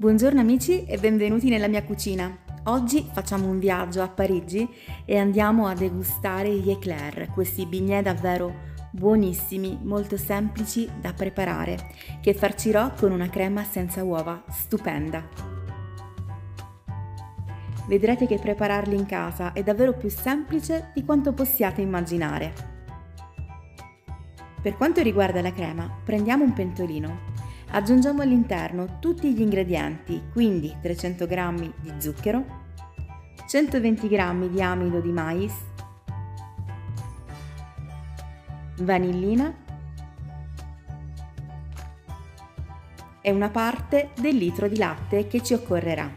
Buongiorno amici e benvenuti nella mia cucina. Oggi facciamo un viaggio a Parigi e andiamo a degustare gli éclair, questi bignè davvero buonissimi, molto semplici da preparare, che farcirò con una crema senza uova stupenda. Vedrete che prepararli in casa è davvero più semplice di quanto possiate immaginare. Per quanto riguarda la crema, prendiamo un pentolino. Aggiungiamo all'interno tutti gli ingredienti, quindi 300 g di zucchero, 120 g di amido di mais, vanillina e una parte del litro di latte che ci occorrerà.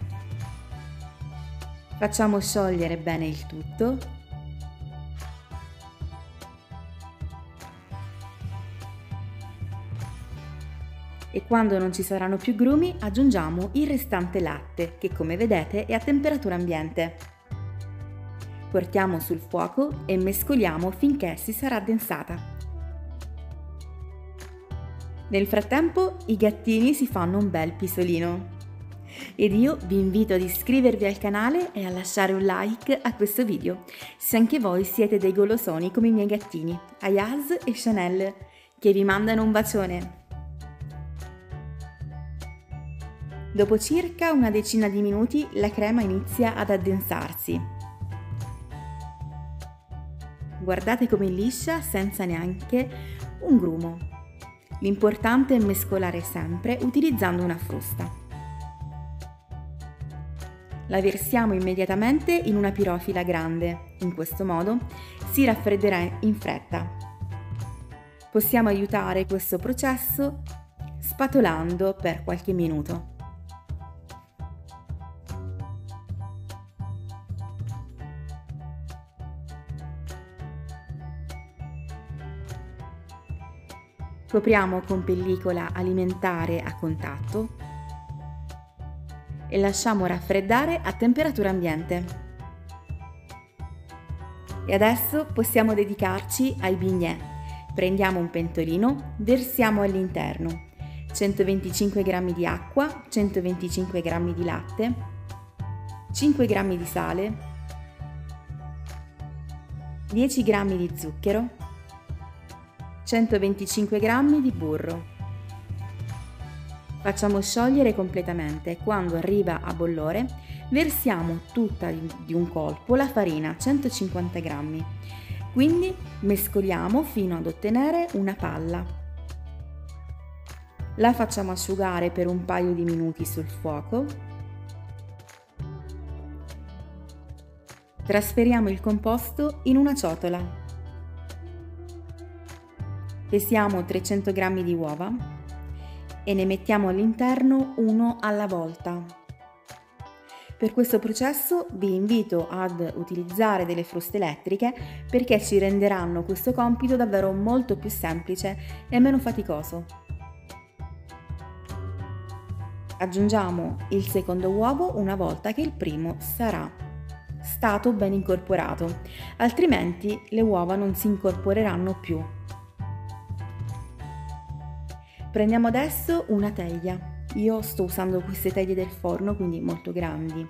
Facciamo sciogliere bene il tutto. E quando non ci saranno più grumi aggiungiamo il restante latte che, come vedete, è a temperatura ambiente. Portiamo sul fuoco e mescoliamo finché si sarà addensata. Nel frattempo i gattini si fanno un bel pisolino. Ed io vi invito ad iscrivervi al canale e a lasciare un like a questo video, se anche voi siete dei golosoni come i miei gattini, Ayaz e Chanel, che vi mandano un bacione. Dopo circa una decina di minuti la crema inizia ad addensarsi. Guardate come liscia senza neanche un grumo. L'importante è mescolare sempre utilizzando una frusta. La versiamo immediatamente in una pirofila grande, in questo modo si raffredderà in fretta. Possiamo aiutare questo processo spatolando per qualche minuto. Copriamo con pellicola alimentare a contatto e lasciamo raffreddare a temperatura ambiente. E adesso possiamo dedicarci ai bignè. Prendiamo un pentolino, versiamo all'interno 125 g di acqua, 125 g di latte, 5 g di sale, 10 g di zucchero, 125 g di burro. Facciamo sciogliere completamente e quando arriva a bollore versiamo tutta di un colpo la farina, 150 g. Quindi mescoliamo fino ad ottenere una palla. La facciamo asciugare per un paio di minuti sul fuoco. Trasferiamo il composto in una ciotola. Pesiamo 300 g di uova e ne mettiamo all'interno uno alla volta. Per questo processo vi invito ad utilizzare delle fruste elettriche perché ci renderanno questo compito davvero molto più semplice e meno faticoso. Aggiungiamo il secondo uovo una volta che il primo sarà stato ben incorporato, altrimenti le uova non si incorporeranno più. Prendiamo adesso una teglia. Io sto usando queste teglie del forno, quindi molto grandi.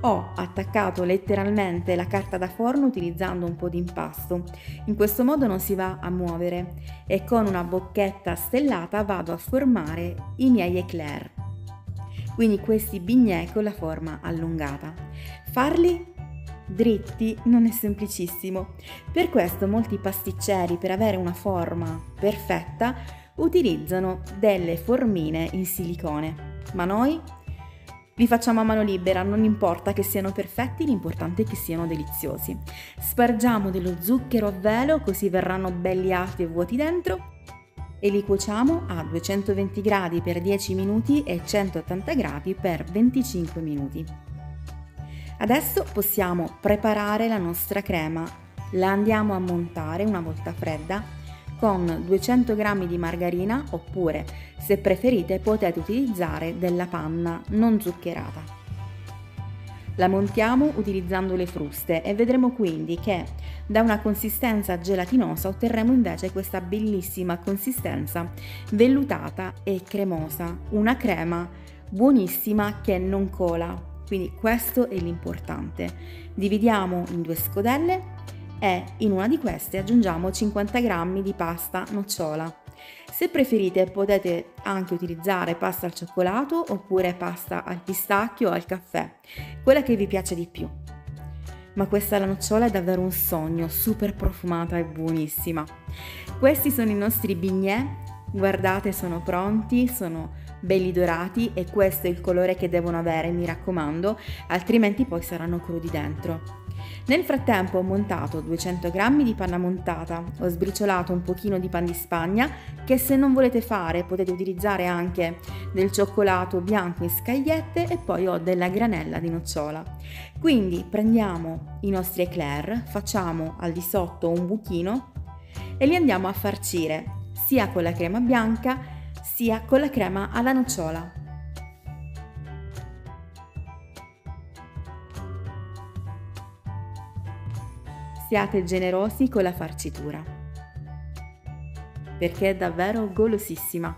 Ho attaccato letteralmente la carta da forno utilizzando un po' di impasto. In questo modo non si va a muovere e con una bocchetta stellata vado a formare i miei éclair. Quindi questi bignè con la forma allungata. Farli dritti non è semplicissimo. Per questo molti pasticceri, per avere una forma perfetta, utilizzano delle formine in silicone, ma noi li facciamo a mano libera, non importa che siano perfetti, l'importante è che siano deliziosi. Spargiamo dello zucchero a velo così verranno belli alti e vuoti dentro e li cuociamo a 220 gradi per 10 minuti e 180 gradi per 25 minuti. Adesso possiamo preparare la nostra crema. La andiamo a montare una volta fredda con 200 g di margarina oppure, se preferite, potete utilizzare della panna non zuccherata. La montiamo utilizzando le fruste e vedremo quindi che da una consistenza gelatinosa otterremo invece questa bellissima consistenza vellutata e cremosa, una crema buonissima che non cola, quindi questo è l'importante. Dividiamo in 2 scodelle e in una di queste aggiungiamo 50 g di pasta nocciola. Se preferite potete anche utilizzare pasta al cioccolato oppure pasta al pistacchio o al caffè, quella che vi piace di più. Ma questa alla nocciola è davvero un sogno, super profumata e buonissima. Questi sono i nostri bignè, guardate sono pronti, sono belli dorati e questo è il colore che devono avere, mi raccomando, altrimenti poi saranno crudi dentro. Nel frattempo ho montato 200 g di panna montata, ho sbriciolato un pochino di pan di Spagna che se non volete fare potete utilizzare anche del cioccolato bianco in scagliette e poi ho della granella di nocciola. Quindi prendiamo i nostri eclair, facciamo al di sotto un buchino e li andiamo a farcire sia con la crema bianca sia con la crema alla nocciola. Siate generosi con la farcitura, perché è davvero golosissima.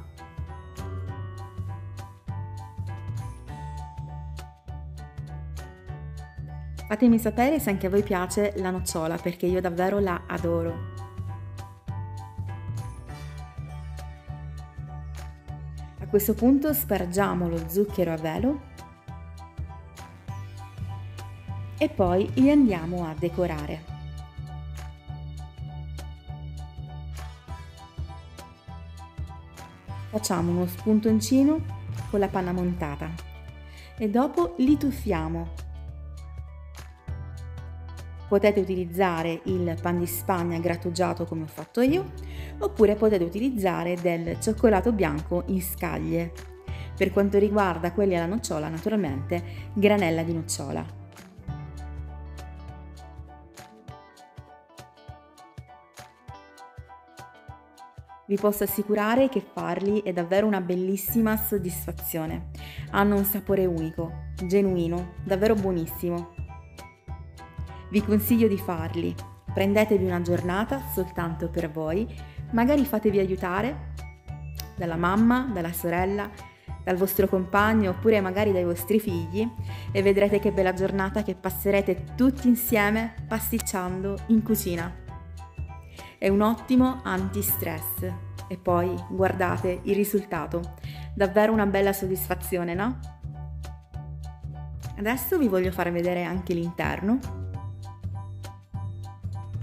Fatemi sapere se anche a voi piace la nocciola, perché io davvero la adoro. A questo punto spargiamo lo zucchero a velo e poi li andiamo a decorare. Facciamo uno spuntoncino con la panna montata e dopo li tuffiamo. Potete utilizzare il pan di Spagna grattugiato come ho fatto io, oppure potete utilizzare del cioccolato bianco in scaglie. Per quanto riguarda quelli alla nocciola, naturalmente granella di nocciola. Vi posso assicurare che farli è davvero una bellissima soddisfazione. Hanno un sapore unico, genuino, davvero buonissimo. Vi consiglio di farli. Prendetevi una giornata soltanto per voi, magari fatevi aiutare dalla mamma, dalla sorella, dal vostro compagno oppure magari dai vostri figli e vedrete che bella giornata che passerete tutti insieme pasticciando in cucina. È un ottimo anti-stress e poi guardate il risultato, davvero una bella soddisfazione, no? Adesso vi voglio far vedere anche l'interno,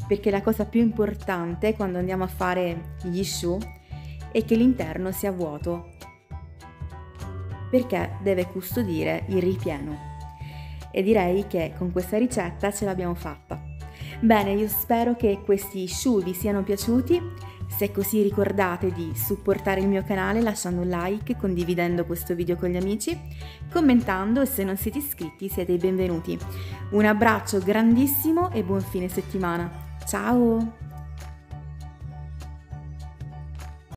perché la cosa più importante quando andiamo a fare gli choux è che l'interno sia vuoto, perché deve custodire il ripieno. E direi che con questa ricetta ce l'abbiamo fatta. Bene, io spero che questi choux vi siano piaciuti. Se è così ricordate di supportare il mio canale lasciando un like, condividendo questo video con gli amici, commentando e se non siete iscritti siete i benvenuti. Un abbraccio grandissimo e buon fine settimana. Ciao!